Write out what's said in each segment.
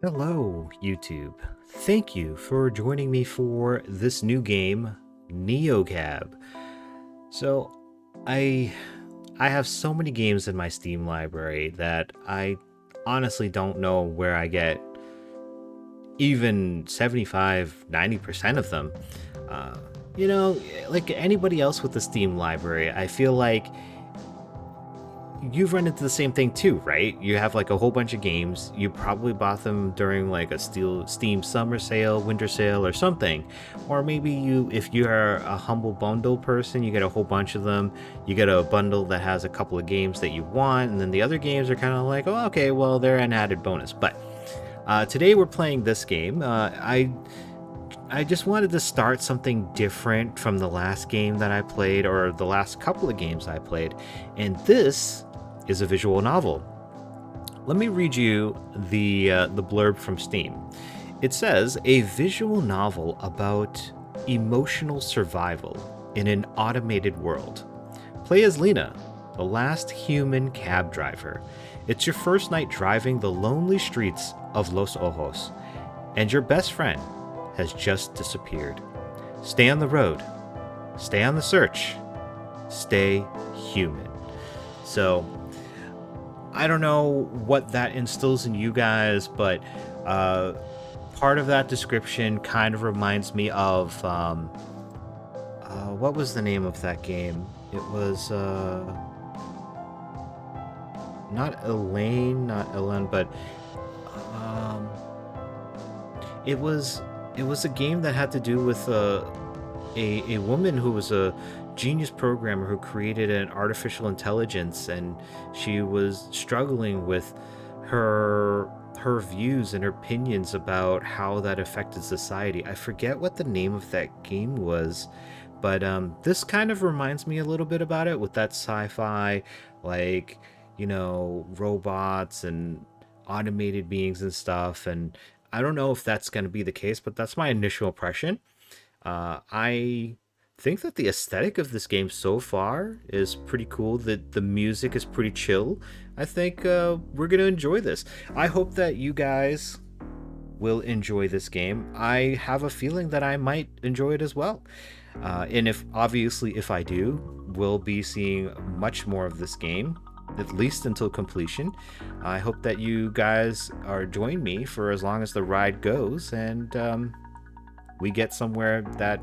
Hello, YouTube. Thank you for joining me for this new game, NeoCab. So, I I have so many games in my Steam library that I honestly don't know where I get even 75-90% of them. Uh, like anybody else with the Steam library, I feel like you've run into the same thing too, right? You have like a whole bunch of games. You probably bought them during like a Steam summer sale, winter sale, or something. Or maybe if you're a humble bundle person, you get a whole bunch of them. You get a bundle that has a couple of games that you want, and then the other games are kind of like, oh, okay, well, they're an added bonus. But today we're playing this game. I just wanted to start something different from the last game that I played, or the last couple of games I played, and this is a visual novel. Let me read you the blurb from Steam. It says a visual novel about emotional survival in an automated world. Play as Lina, the last human cab driver. It's your first night driving the lonely streets of Los Ojos, and your best friend has just disappeared. Stay on the road. Stay on the search. Stay human. So, I don't know what that instills in you guys, but part of that description kind of reminds me of what was the name of that game? It was not Elaine, not Ellen, but um, it was a game that had to do with a woman who was a genius programmer who created an artificial intelligence, and she was struggling with her views and her opinions about how that affected society. I forget what the name of that game was, but this kind of reminds me a little bit about it with that sci-fi, like, robots and automated beings and stuff. And I don't know if that's going to be the case, but that's my initial impression. I think that the aesthetic of this game so far is pretty cool. The music is pretty chill. I think we're going to enjoy this. I hope that you guys will enjoy this game. I have a feeling that I might enjoy it as well. And if I do, we'll be seeing much more of this game, at least until completion. I hope that you guys are join me for as long as the ride goes, and we get somewhere that,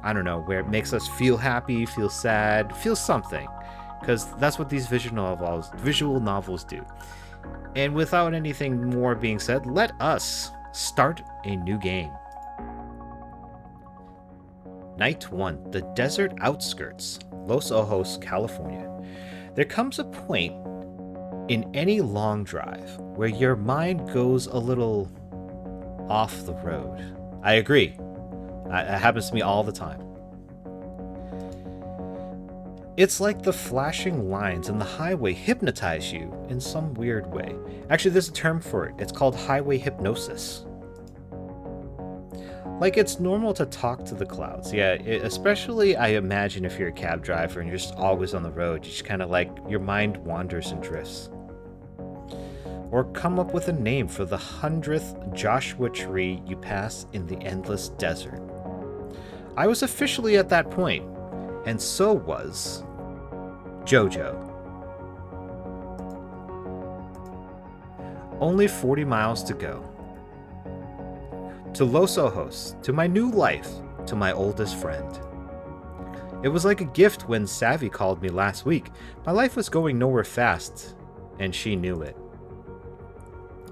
I don't know, where it makes us feel happy, feel sad, feel something, because that's what these visual novels do. And without anything more being said, let us start a new game. Night 1, the desert outskirts, Los Ojos, California. There comes a point in any long drive where your mind goes a little off the road. I agree. It happens to me all the time. It's like the flashing lines in the highway hypnotize you in some weird way. Actually, there's a term for it. It's called highway hypnosis. Like, it's normal to talk to the clouds. Yeah, especially I imagine if you're a cab driver and you're just always on the road, you just kind of like, your mind wanders and drifts. Or come up with a name for the 100th Joshua tree you pass in the endless desert. I was officially at that point, and so was Jojo. Only 40 miles to go. To Los Ojos, to my new life, to my oldest friend. It was like a gift when Savvy called me last week. My life was going nowhere fast, and she knew it.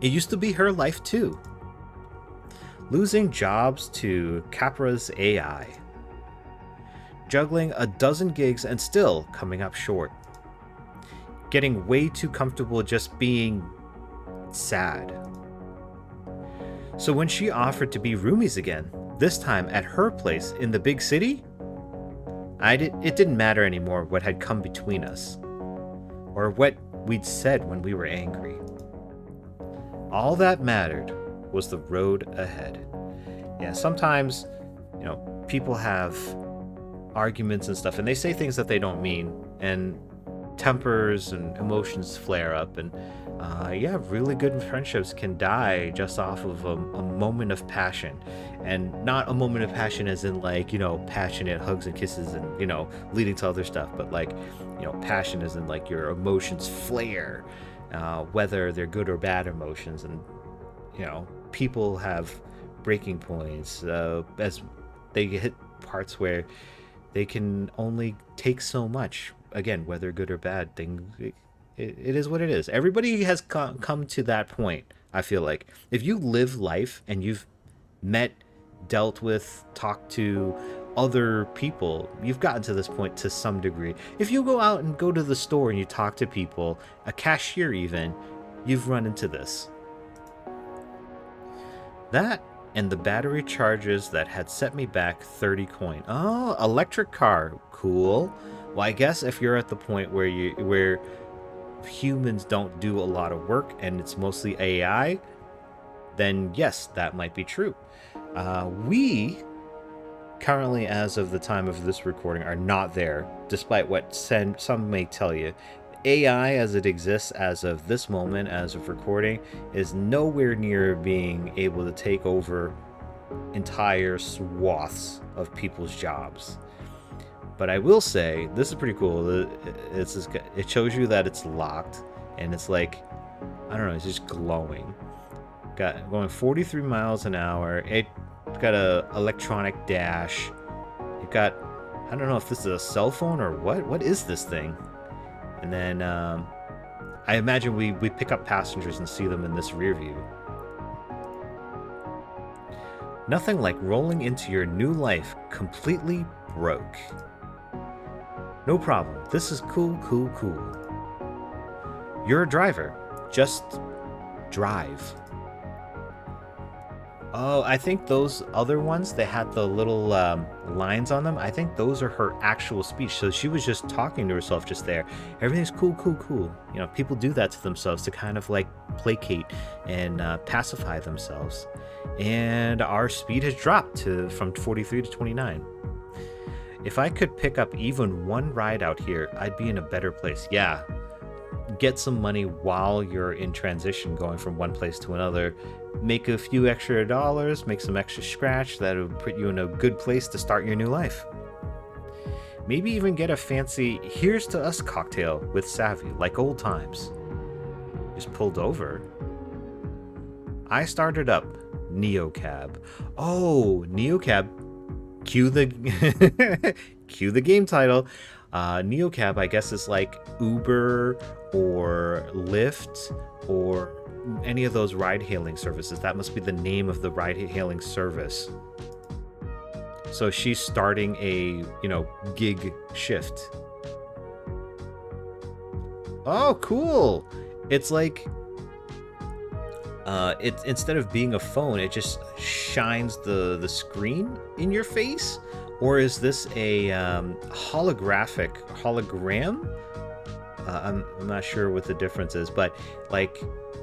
It used to be her life too. Losing jobs to Capra's AI. Juggling a dozen gigs and still coming up short. Getting way too comfortable just being sad. So when she offered to be roomies again, this time at her place in the big city, it didn't matter anymore what had come between us, or what we'd said when we were angry. All that mattered was the road ahead. Yeah, sometimes, people have arguments and stuff, and they say things that they don't mean, and tempers and emotions flare up, and yeah, really good friendships can die just off of a moment of passion. And not a moment of passion as in, like, passionate hugs and kisses and, leading to other stuff, but like, passion as in, like, your emotions flare, whether they're good or bad emotions. And people have breaking points as they hit parts where they can only take so much. Again, whether good or bad thing, it is what it is. Everybody has come to that point. I feel like if you live life and you've met, dealt with, talked to other people, you've gotten to this point to some degree. If you go out and go to the store and you talk to people, a cashier even, you've run into this. That and the battery charges that had set me back 30 coin. Oh, electric car. Cool. Well, I guess if you're at the point where humans don't do a lot of work and it's mostly AI, then yes, that might be true. We currently, as of the time of this recording, are not there, despite what some may tell you. AI as it exists as of this moment, as of recording, is nowhere near being able to take over entire swaths of people's jobs. But I will say, this is pretty cool. It shows you that it's locked, and it's like, I don't know, it's just glowing. Going 43 miles an hour. It got a electronic dash. It got, I don't know if this is a cell phone or what is this thing? And then I imagine we pick up passengers and see them in this rear view. Nothing like rolling into your new life completely broke. No problem. This is cool. You're a driver. Just drive. Oh, I think those other ones, they had the little lines on them. I think those are her actual speech. So she was just talking to herself just there. Everything's cool. People do that to themselves to kind of like placate and pacify themselves. And our speed has dropped from 43 to 29. If I could pick up even one ride out here, I'd be in a better place. Yeah. Get some money while you're in transition, going from one place to another. Make a few extra dollars, make some extra scratch. That'll put you in a good place to start your new life. Maybe even get a fancy here's to us cocktail with Savvy, like old times. Just pulled over. I started up NeoCab. Oh, NeoCab. Cue the game title. NeoCab, I guess, is like Uber or Lyft or any of those ride-hailing services. That must be the name of the ride-hailing service. So she's starting a, gig shift. Oh, cool! It's like, instead of being a phone, it just shines the screen in your face. Or is this a hologram? I'm not sure what the difference is, but like,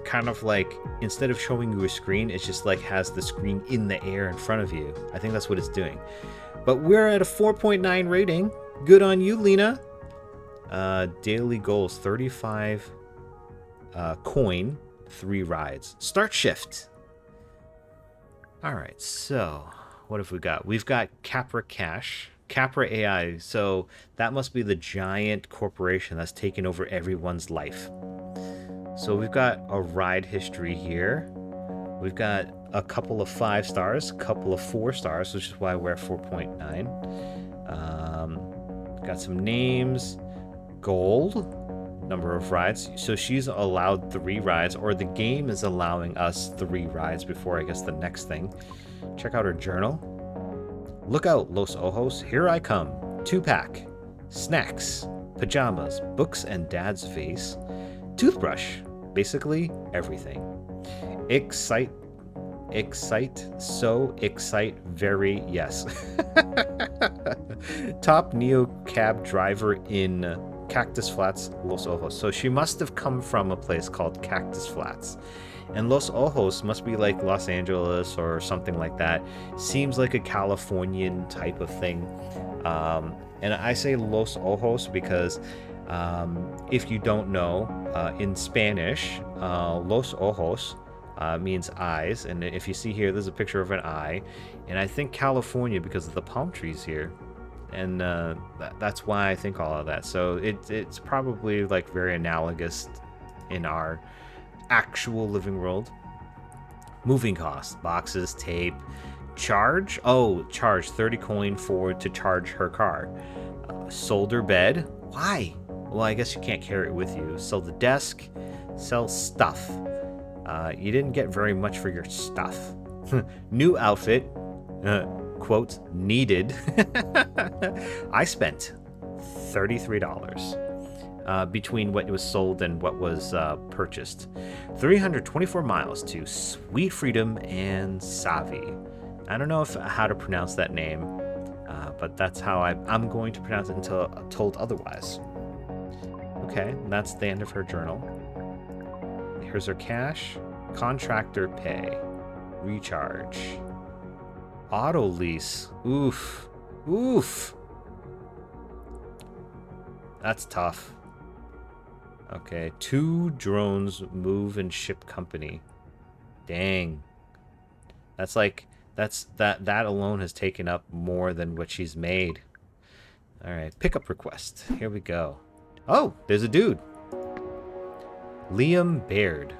kind of like, instead of showing you a screen, it just like has the screen in the air in front of you. I think that's what it's doing. But we're at a 4.9 rating. Good on you, Lina. Daily goals, 35 coin, 3 rides. Start shift. All right, so what have we got? We've got Capra Cash, Capra AI. So that must be the giant corporation that's taken over everyone's life. So we've got a ride history here. We've got a couple of 5 stars, a couple of 4 stars, which is why we're at 4.9. Got some names. Gold. Number of rides. So she's allowed 3 rides, or the game is allowing us 3 rides before, I guess, the next thing. Check out her journal. Look out, Los Ojos, here I come. 2-pack. Snacks. Pajamas. Books and dad's face. Toothbrush. Basically everything. Excite, very yes. Top Neo cab driver in Cactus Flats, Los Ojos. So she must have come from a place called Cactus Flats. And Los Ojos must be like Los Angeles or something like that. Seems like a Californian type of thing. And I say Los Ojos because If you don't know, in Spanish, Los Ojos means eyes. And if you see here, there's a picture of an eye. And I think California, because of the palm trees here. And that's why I think all of that. So it's probably like very analogous in our actual living world. Moving costs, boxes, tape, charge. Oh, charge 30 coin to charge her car. Sold her bed. Why? Well, I guess you can't carry it with you. Sell the desk. Sell stuff. You didn't get very much for your stuff. New outfit. Quote, needed. I spent $33 between what was sold and what was purchased. 324 miles to Sweet Freedom and Savi. I don't know how to pronounce that name, but that's how I'm going to pronounce it until told otherwise. Okay, that's the end of her journal. Here's her cash. Contractor pay. Recharge. Auto lease. Oof. Oof. That's tough. Okay, 2 drones move and ship company. Dang. That's like that alone has taken up more than what she's made. All right, pickup request. Here we go. Oh, there's a dude. Liam Baird.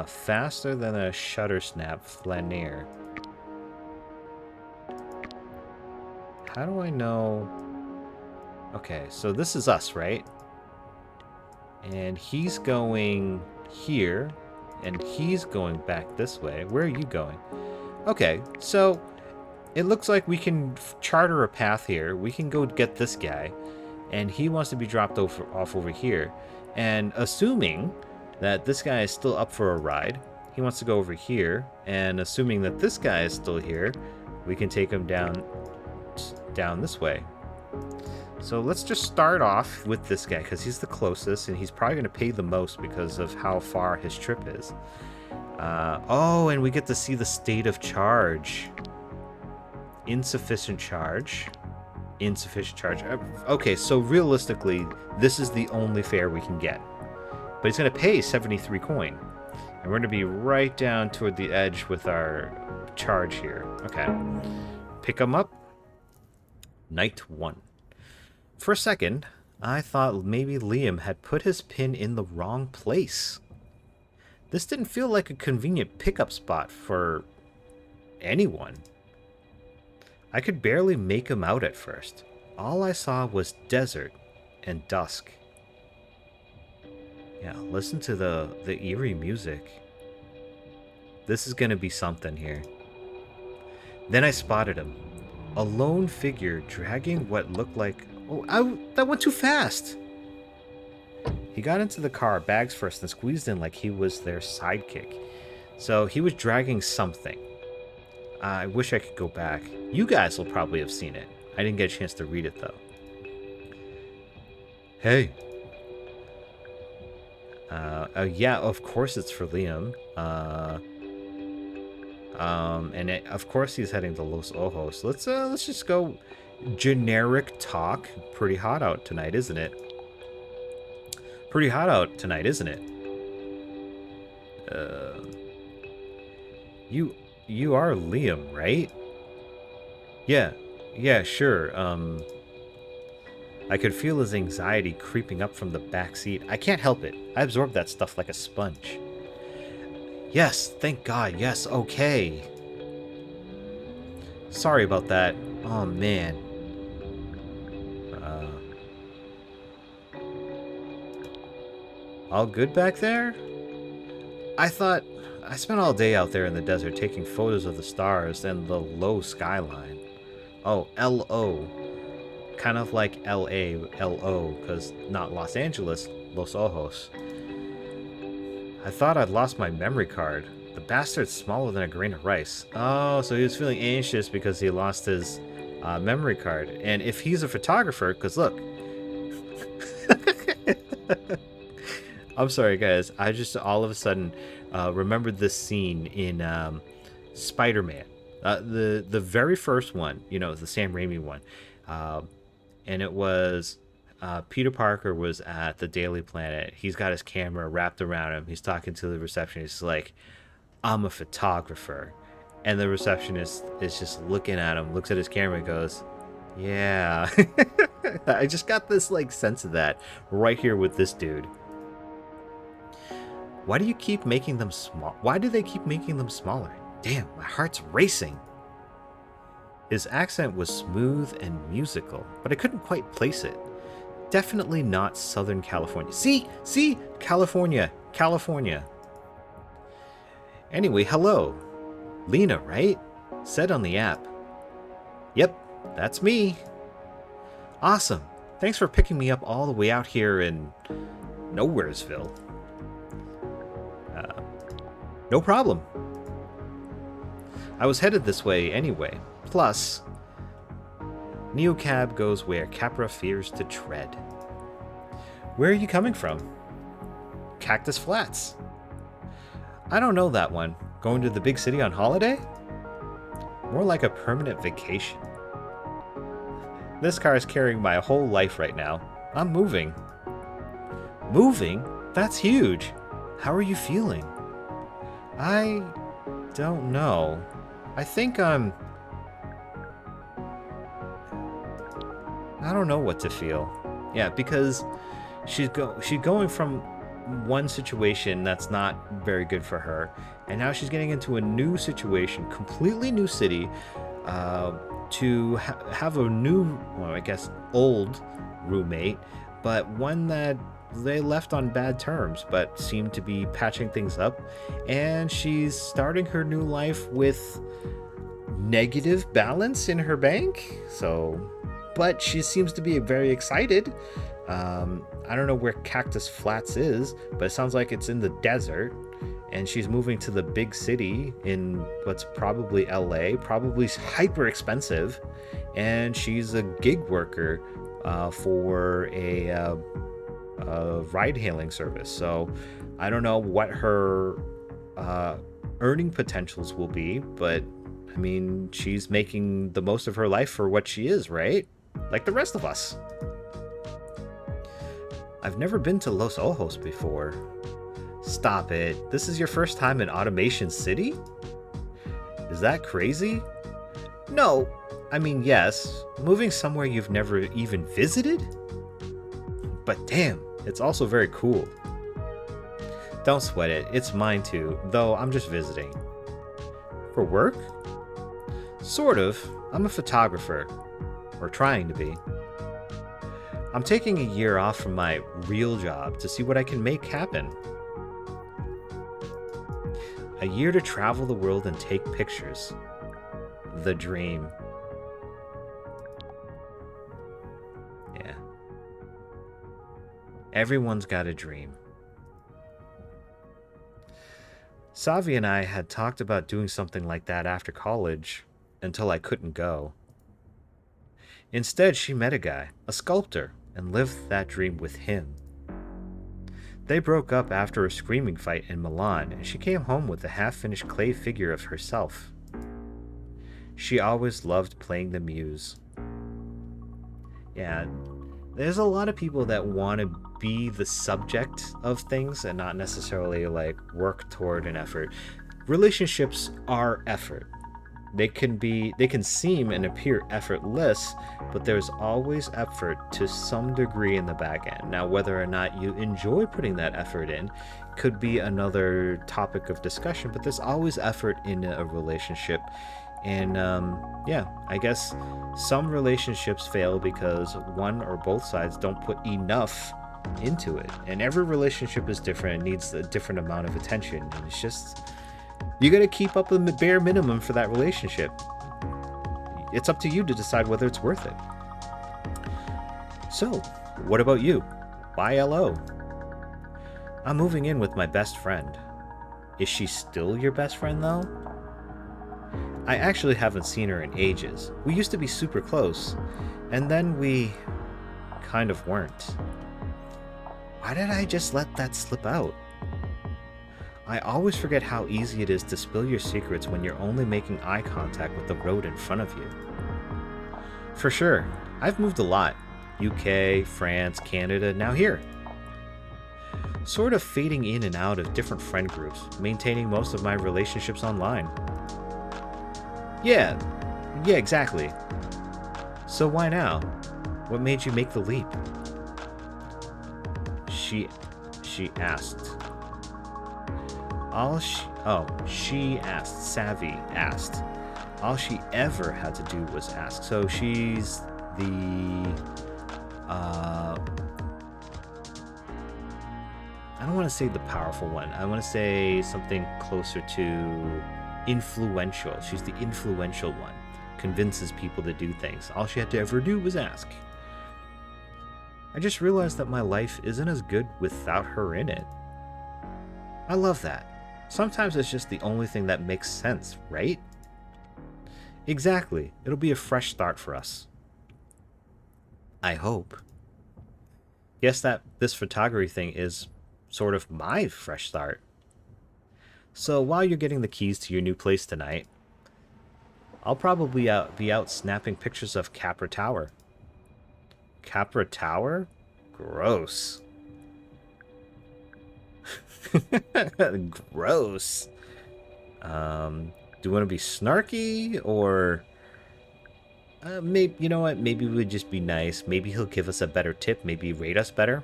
Faster than a shutter snap flaneur. How do I know? Okay, so this is us, right? And he's going here, and he's going back this way. Where are you going? Okay, so it looks like we can charter a path here. We can go get this guy, and he wants to be dropped off over here. And assuming that this guy is still up for a ride, he wants to go over here, and assuming that this guy is still here, we can take him down this way. So let's just start off with this guy because he's the closest, and he's probably going to pay the most because of how far his trip is. Oh, and we get to see the state of charge. Insufficient charge. Insufficient charge. Okay, so realistically, this is the only fare we can get. But he's going to pay 73 coin. And we're going to be right down toward the edge with our charge here. Okay. Pick him up. Night 1. For a second, I thought maybe Liam had put his pin in the wrong place. This didn't feel like a convenient pickup spot for anyone. I could barely make him out at first. All I saw was desert and dusk. Yeah, listen to the eerie music. This is gonna be something here. Then I spotted him. A lone figure dragging what looked like... Oh, that went too fast! He got into the car, bags first, and squeezed in like he was their sidekick. So he was dragging something. I wish I could go back. You guys will probably have seen it. I didn't get a chance to read it, though. Hey. Yeah, of course it's for Liam. Of course he's heading to Los Ojos. Let's just go generic talk. Pretty hot out tonight, isn't it? Pretty hot out tonight, isn't it? You are Liam, right? Yeah, sure. I could feel his anxiety creeping up from the back seat. I can't help it. I absorb that stuff like a sponge. Yes, thank God. Yes, okay. Sorry about that. Oh, man. All good back there? I spent all day out there in the desert taking photos of the stars and the low skyline. Oh, L-O. Kind of like L-A, L-O, because not Los Angeles, Los Ojos. I thought I'd lost my memory card. The bastard's smaller than a grain of rice. Oh, so he was feeling anxious because he lost his memory card. And if he's a photographer, because look. I'm sorry, guys. I just all of a sudden remembered this scene in Spider-Man. The very first one, you know, the Sam Raimi one. and it was Peter Parker was at the Daily Planet. He's got his camera wrapped around him. He's talking to the receptionist. He's like, I'm a photographer. And the receptionist is just looking at him, looks at his camera and goes, yeah. I just got this like sense of that right here with this dude. Why do you keep making them small? Why do they keep making them smaller? Damn, my heart's racing. His accent was smooth and musical, but I couldn't quite place it. Definitely not Southern California. See? California. Anyway, hello. Lina, right? Said on the app. Yep, that's me. Awesome. Thanks for picking me up all the way out here in Nowheresville. No problem. I was headed this way anyway. Plus, Neocab goes where Capra fears to tread. Where are you coming from? Cactus Flats. I don't know that one. Going to the big city on holiday? More like a permanent vacation. This car is carrying my whole life right now. I'm moving. Moving? That's huge. How are you feeling? I don't know. I think I don't know what to feel. Yeah, because she's going from one situation that's not very good for her, and now she's getting into a new situation, completely new city, to have a new, well, I guess old roommate, but one that they left on bad terms, but seem to be patching things up, and she's starting her new life with negative balance in her bank. So, but she seems to be very excited. I don't know where Cactus Flats is, but it sounds like it's in the desert, and she's moving to the big city in what's probably LA, probably hyper expensive, and she's a gig worker for a ride-hailing service. So I don't know what her earning potentials will be, but I mean, she's making the most of her life for what she is, right? Like the rest of us. I've never been to Los Ojos before. Stop it. This is your first time in Automation City? Is that crazy? No. I mean, yes. Moving somewhere you've never even visited? But damn, it's also very cool. Don't sweat it. It's mine too, though I'm just visiting. For work? Sort of. I'm a photographer. Or trying to be. I'm taking a year off from my real job to see what I can make happen. A year to travel the world and take pictures. The dream. Yeah. Everyone's got a dream. Savi and I had talked about doing something like that after college, until I couldn't go. Instead, she met a guy, a sculptor, and lived that dream with him. They broke up after a screaming fight in Milan, and she came home with a half-finished clay figure of herself. She always loved playing the muse. Yeah, there's a lot of people that want to be the subject of things and not necessarily like work toward an effort. Relationships are effort. They can seem and appear effortless, but there's always effort to some degree in the back end. Now, whether or not you enjoy putting that effort in could be another topic of discussion, but there's always effort in a relationship. And yeah, I guess some relationships fail because one or both sides don't put enough into it. And every relationship is different and needs a different amount of attention. And it's just, you got to keep up with the bare minimum for that relationship. It's up to you to decide whether it's worth it. So, what about you? Why LO? I'm moving in with my best friend. Is she still your best friend though? I actually haven't seen her in ages. We used to be super close, and then we kind of weren't. Why did I just let that slip out? I always forget how easy it is to spill your secrets when you're only making eye contact with the road in front of you. For sure, I've moved a lot. UK, France, Canada, now here. Sort of fading in and out of different friend groups, maintaining most of my relationships online. Yeah, exactly. So why now? What made you make the leap? She asked. She asked. Savvy asked. All she ever had to do was ask. So she's the I don't want to say the powerful one. I want to say something closer to influential. She's the influential one. Convinces people to do things. All she had to ever do was ask. I just realized that my life isn't as good without her in it. I love that. Sometimes it's just the only thing that makes sense, right? Exactly. It'll be a fresh start for us. I hope. Guess that this photography thing is sort of my fresh start. So while you're getting the keys to your new place tonight, I'll probably be out snapping pictures of Capra Tower. Capra Tower? Gross. Gross. Do you want to be snarky, or maybe, you know what? Maybe we'd just be nice. Maybe he'll give us a better tip. Maybe rate us better.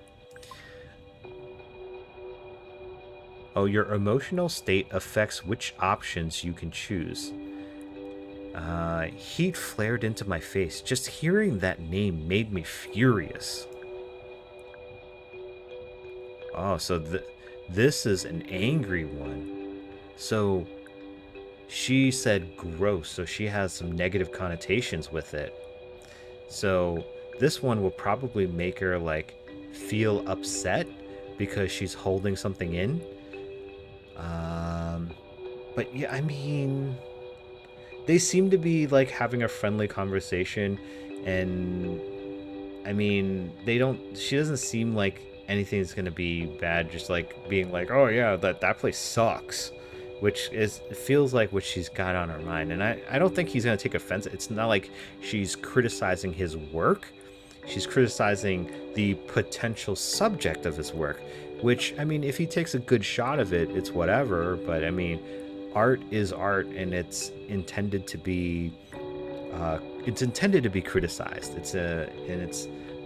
Oh, your emotional state affects which options you can choose. Heat flared into my face. Just hearing that name made me furious. Oh, so this is an angry one. So she said gross, so she has some negative connotations with it. So this one will probably make her like feel upset because she's holding something in. But yeah, I mean, they seem to be like having a friendly conversation, and I mean, she doesn't seem like anything's gonna be bad, just like being like, oh yeah, that place sucks, which feels like what she's got on her mind. And I don't think he's gonna take offense. It's not like she's criticizing his work. She's criticizing the potential subject of his work, which, I mean, if he takes a good shot of it, it's whatever. But I mean, art is art, and it's intended to be criticized. It's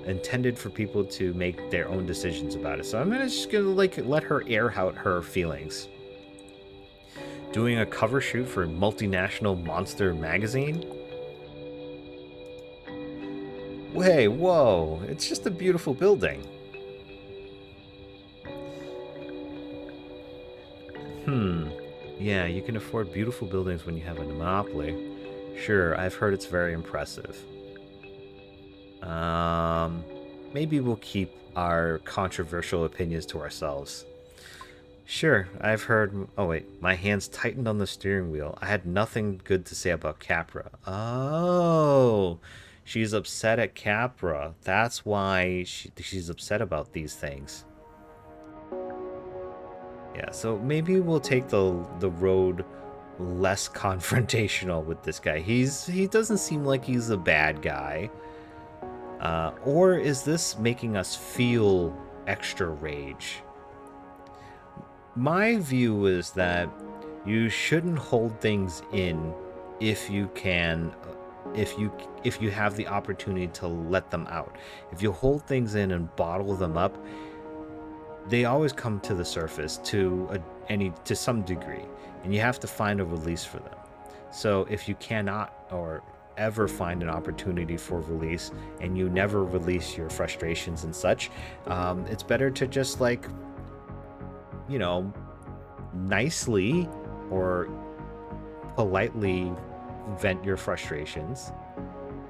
intended for people to make their own decisions about it. So I'm just gonna like let her air out her feelings. Doing a cover shoot for a multinational monster magazine. Hey, whoa! It's just a beautiful building. Yeah, you can afford beautiful buildings when you have a monopoly. Sure, I've heard it's very impressive. Maybe we'll keep our controversial opinions to ourselves. Sure, I've heard... Oh wait, my hands tightened on the steering wheel. I had nothing good to say about Capra. Oh, she's upset at Capra. That's why she's upset about these things. Yeah, so maybe we'll take the road less confrontational with this guy. He doesn't seem like he's a bad guy. Or is this making us feel extra rage? My view is that you shouldn't hold things in if you can, if you have the opportunity to let them out. If you hold things in and bottle them up, they always come to the surface to some degree, and you have to find a release for them. So if you cannot or ever find an opportunity for release, and you never release your frustrations and such, it's better to just, like, you know, nicely or politely vent your frustrations.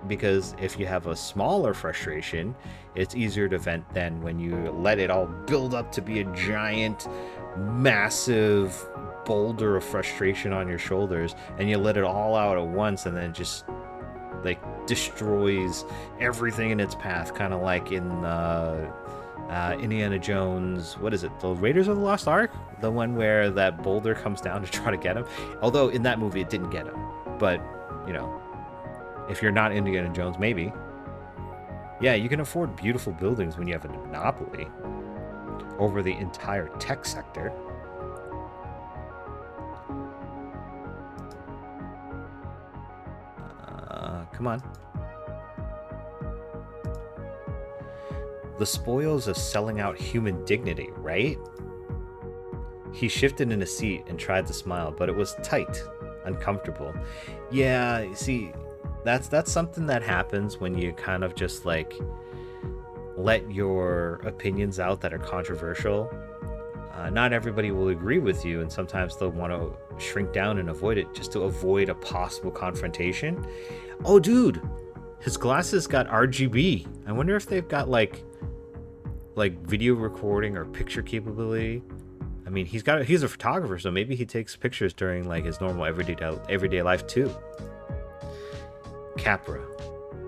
Because if you have a smaller frustration, it's easier to vent than when you let it all build up to be a giant, massive boulder of frustration on your shoulders, and you let it all out at once, and then it just like destroys everything in its path, kind of like in Indiana Jones. What is it? The Raiders of the Lost Ark? The one where that boulder comes down to try to get him. Although in that movie it didn't get him, but you know. If you're not Indiana Jones, maybe. Yeah, you can afford beautiful buildings when you have a monopoly over the entire tech sector. Come on. The spoils of selling out human dignity, right? He shifted in his seat and tried to smile, but it was tight, uncomfortable. Yeah, see, that's something that happens when you kind of just like let your opinions out that are controversial. Not everybody will agree with you, and sometimes they'll want to shrink down and avoid it just to avoid a possible confrontation. Oh, dude, his glasses got RGB. I wonder if they've got like video recording or picture capability. I mean, he's a photographer, so maybe he takes pictures during like his normal everyday life too. Capra.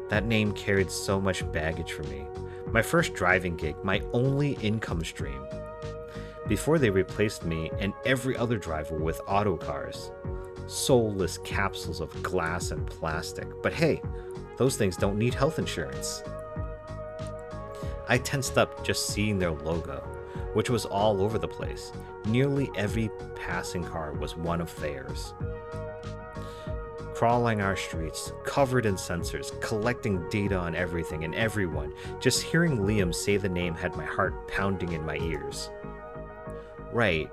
That name carried so much baggage for me. My first driving gig, my only income stream. Before they replaced me and every other driver with auto cars. Soulless capsules of glass and plastic. But hey, those things don't need health insurance. I tensed up just seeing their logo, which was all over the place. Nearly every passing car was one of theirs. Crawling our streets, covered in sensors, collecting data on everything and everyone. Just hearing Liam say the name had my heart pounding in my ears. Right.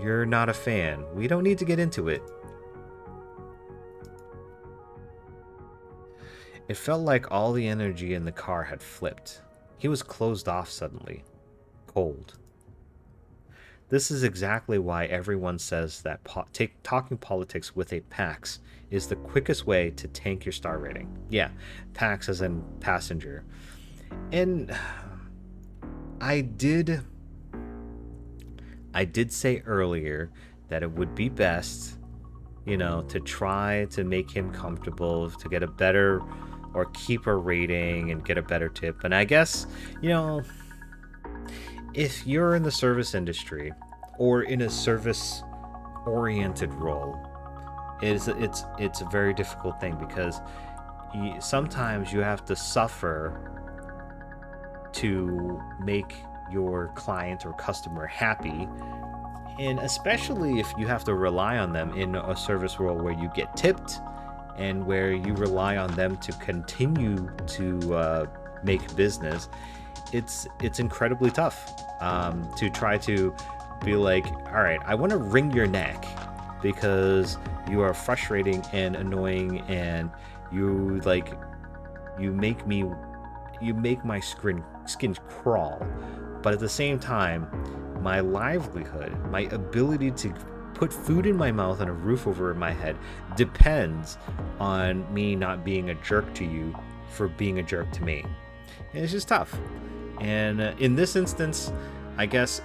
You're not a fan. We don't need to get into it. It felt like all the energy in the car had flipped. He was closed off suddenly. Cold. This is exactly why everyone says that talking politics with a PAX is the quickest way to tank your star rating. Yeah, PAX as in passenger. And I did say earlier that it would be best, to try to make him comfortable, to get a better or keep a rating and get a better tip. And I guess, if you're in the service industry or in a service oriented role, it's a very difficult thing because sometimes you have to suffer to make your client or customer happy, and especially if you have to rely on them in a service role where you get tipped and where you rely on them to continue to make business. It's incredibly tough to try to be like, all right, I want to wring your neck because you are frustrating and annoying, and you make my skin crawl. But at the same time, my livelihood, my ability to put food in my mouth and a roof over my head depends on me not being a jerk to you for being a jerk to me. And it's just tough. And in this instance, I guess,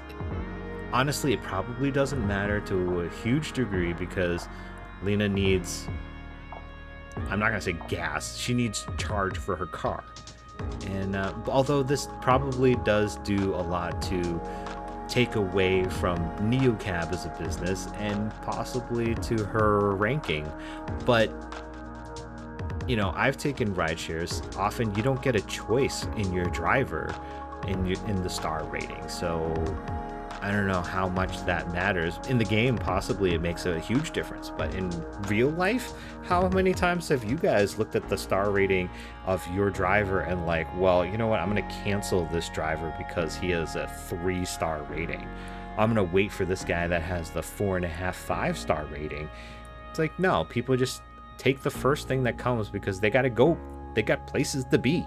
honestly, it probably doesn't matter to a huge degree because Lina needs, I'm not going to say gas, she needs charge for her car. And although this probably does do a lot to take away from NeoCab as a business and possibly to her ranking, but I've taken ride shares. Often you don't get a choice in your driver in the star rating, so I don't know how much that matters. In the game, possibly it makes a huge difference, but in real life, how many times have you guys looked at the star rating of your driver and like, well, you know what, I'm going to cancel this driver because he has a 3-star rating. I'm going to wait for this guy that has the 4.5, 5-star rating. It's like, no, people just take the first thing that comes because they got to go. They got places to be.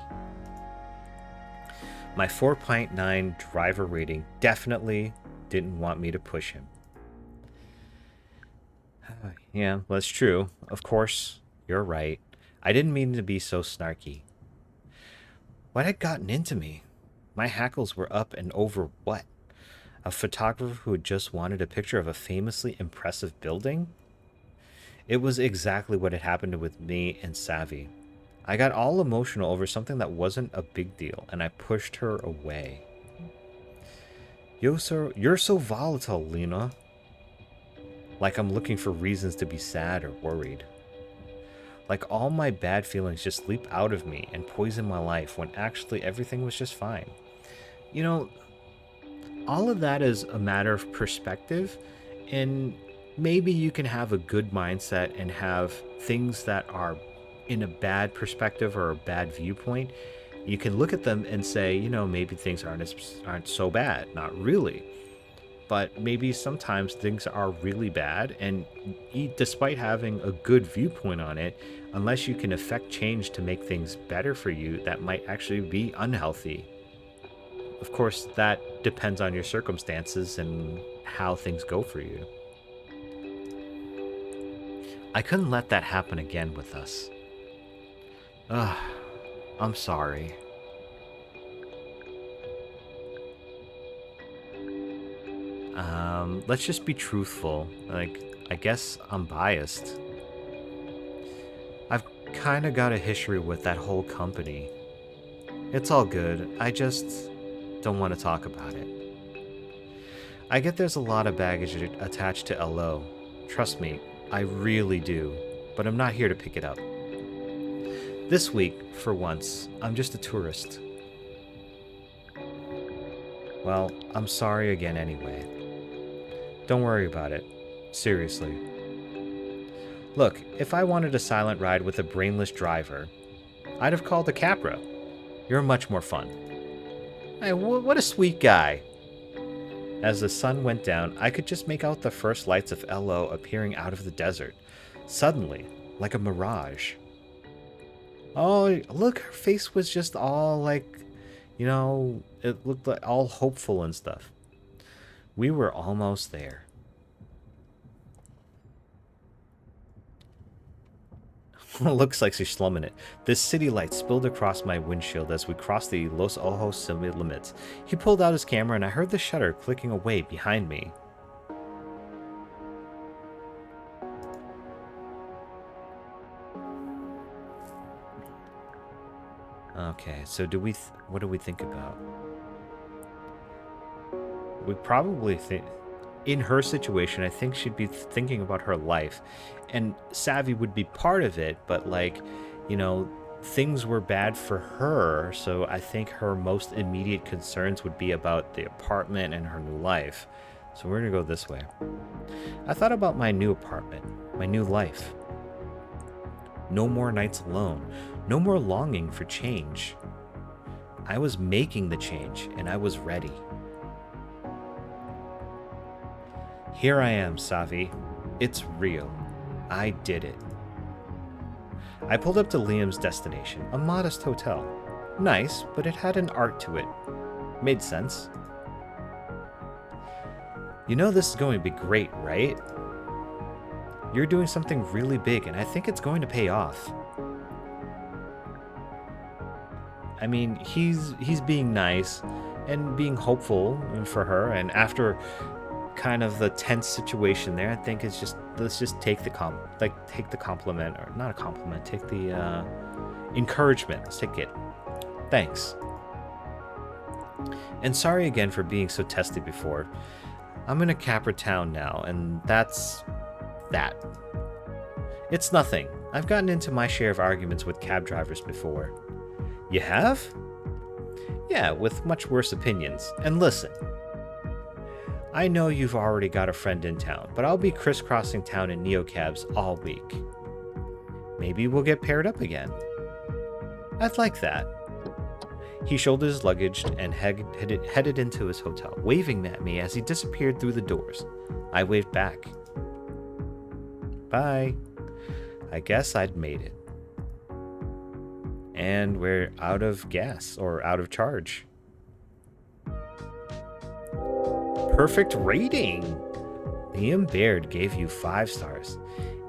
My 4.9 driver rating definitely didn't want me to push him. Yeah, that's true. Of course, you're right. I didn't mean to be so snarky. What had gotten into me? My hackles were up and over what? A photographer who had just wanted a picture of a famously impressive building? It was exactly what had happened with me and Savvy. I got all emotional over something that wasn't a big deal, and I pushed her away. You're so volatile, Lina. Like I'm looking for reasons to be sad or worried. Like all my bad feelings just leap out of me and poison my life when actually everything was just fine. You know, all of that is a matter of perspective, and maybe you can have a good mindset and have things that are in a bad perspective or a bad viewpoint. You can look at them and say, maybe things aren't so bad. Not really, but maybe sometimes things are really bad, and despite having a good viewpoint on it, unless you can affect change to make things better for you, that might actually be unhealthy. Of course, that depends on your circumstances and how things go for you. I couldn't let that happen again with us. Ugh, I'm sorry. Let's just be truthful. Like, I guess I'm biased. I've kind of got a history with that whole company. It's all good. I just don't want to talk about it. I get there's a lot of baggage attached to LO. Trust me, I really do. But I'm not here to pick it up. This week, for once, I'm just a tourist. Well, I'm sorry again anyway. Don't worry about it. Seriously. Look, if I wanted a silent ride with a brainless driver, I'd have called a Capra. You're much more fun. Hey, what a sweet guy. As the sun went down, I could just make out the first lights of LO appearing out of the desert. Suddenly, like a mirage. Oh, look, her face was just all like, it looked like all hopeful and stuff. We were almost there. Looks like she's slumming it. This city light spilled across my windshield as we crossed the Los Ojos city limits. He pulled out his camera and I heard the shutter clicking away behind me. Okay, so what do we think about? We probably think, in her situation, I think she'd be thinking about her life, and Savvy would be part of it, but things were bad for her, so I think her most immediate concerns would be about the apartment and her new life. So we're gonna go this way. I thought about my new apartment, my new life. No more nights alone, no more longing for change. I was making the change, and I was ready. Here I am, Savi. It's real. I did it. I pulled up to Liam's destination, a modest hotel. Nice, but it had an art to it. Made sense. You know this is going to be great, right? You're doing something really big, and I think it's going to pay off. I mean, he's being nice and being hopeful for her, and after kind of the tense situation there, I think it's just, let's just take the compliment, or not a compliment, take the encouragement. Let's take it. Thanks. And sorry again for being so testy before. I'm in a Capra town now, and that's that. It's nothing. I've gotten into my share of arguments with cab drivers before. You have? Yeah, with much worse opinions. And listen, I know you've already got a friend in town, but I'll be crisscrossing town in neocabs all week. Maybe we'll get paired up again. I'd like that. He shouldered his luggage and headed into his hotel, waving at me as he disappeared through the doors. I waved back. Bye. I guess I'd made it. And we're out of gas, or out of charge. Perfect rating! Liam Baird gave you 5 stars.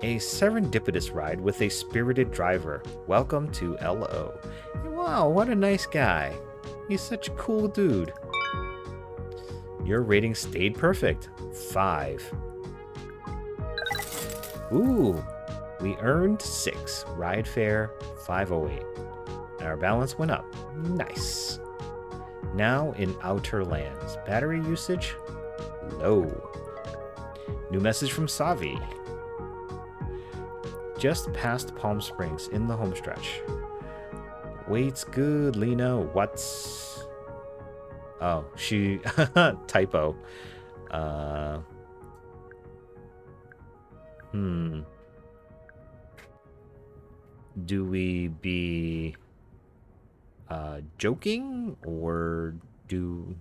A serendipitous ride with a spirited driver. Welcome to LO. Wow, what a nice guy. He's such a cool dude. Your rating stayed perfect. 5. Ooh, we earned 6. Ride fare 508. Our balance went up. Nice. Now in Outer Lands. Battery usage? Low. New message from Savi. just past Palm Springs in the home stretch. Wait's good, Lina. What's... Oh, she... typo. Do we be joking, or do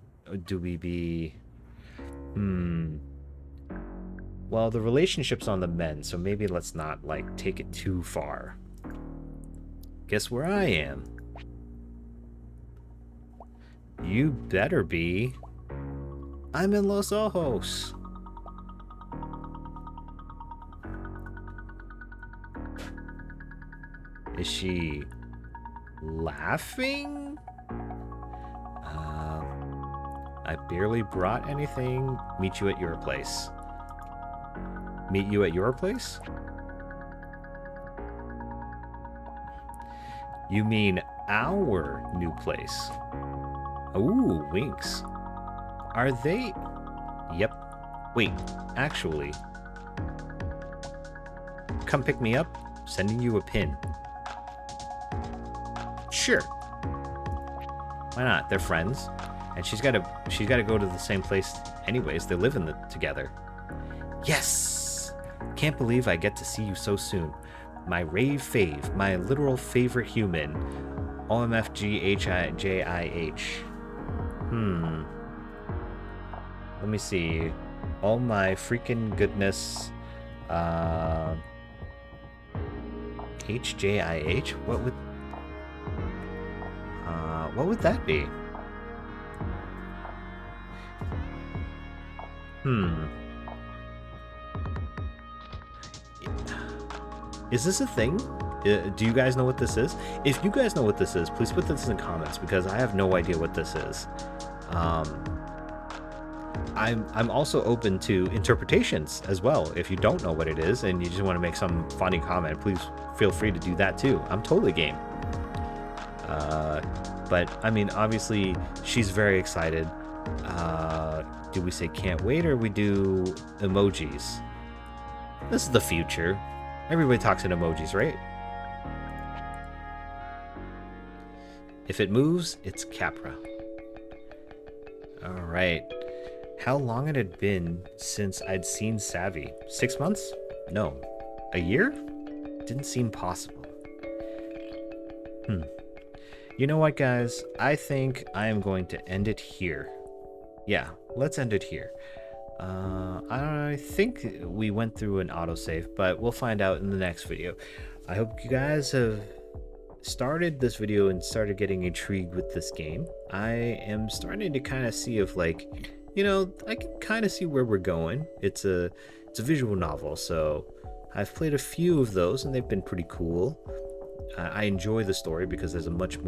we be... Well, the relationship's on the mend, so maybe let's not, like, take it too far. Guess where I am? You better be. I'm in Los Ojos. Is she laughing? I barely brought anything. Meet you at your place. Meet you at your place? You mean our new place? Ooh, winks. Are they... Yep. Wait, actually... Come pick me up. Sending you a pin. Sure. Why not? They're friends. And she's gotta go to the same place anyways. They live together. Yes! Can't believe I get to see you so soon. My rave fave. My literal favorite human. OMFGHIJIH. Let me see. All my freaking goodness. HJIH? What would that be? Is this a thing? Do you guys know what this is? If you guys know what this is, please put this in the comments, because I have no idea what this is. I'm also open to interpretations as well. If you don't know what it is and you just want to make some funny comment, please feel free to do that too. I'm totally game. But I mean, obviously she's very excited. Do we say can't wait, or we do emojis? This is the future. Everybody talks in emojis, right? If it moves, it's Capra. All right. How long had it been since I'd seen Savvy? 6 months? No. A year? Didn't seem possible. You know what, guys? I think I am going to end it here. Yeah, let's end it here. I think we went through an autosave, but we'll find out in the next video. I hope you guys have started this video and started getting intrigued with this game. I am starting to kind of see if, like, you know, I can kind of see where we're going. It's a visual novel, so I've played a few of those and they've been pretty cool. I enjoy the story because there's a much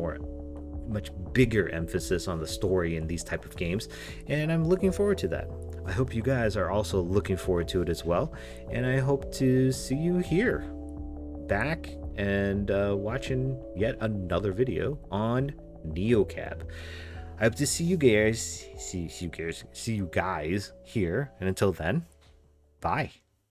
bigger emphasis on the story in these type of games, and I'm looking forward to that. I hope you guys are also looking forward to it as well, and I hope to see you here back and watching yet another video on NeoCab. I hope to see you guys here, and until then, bye.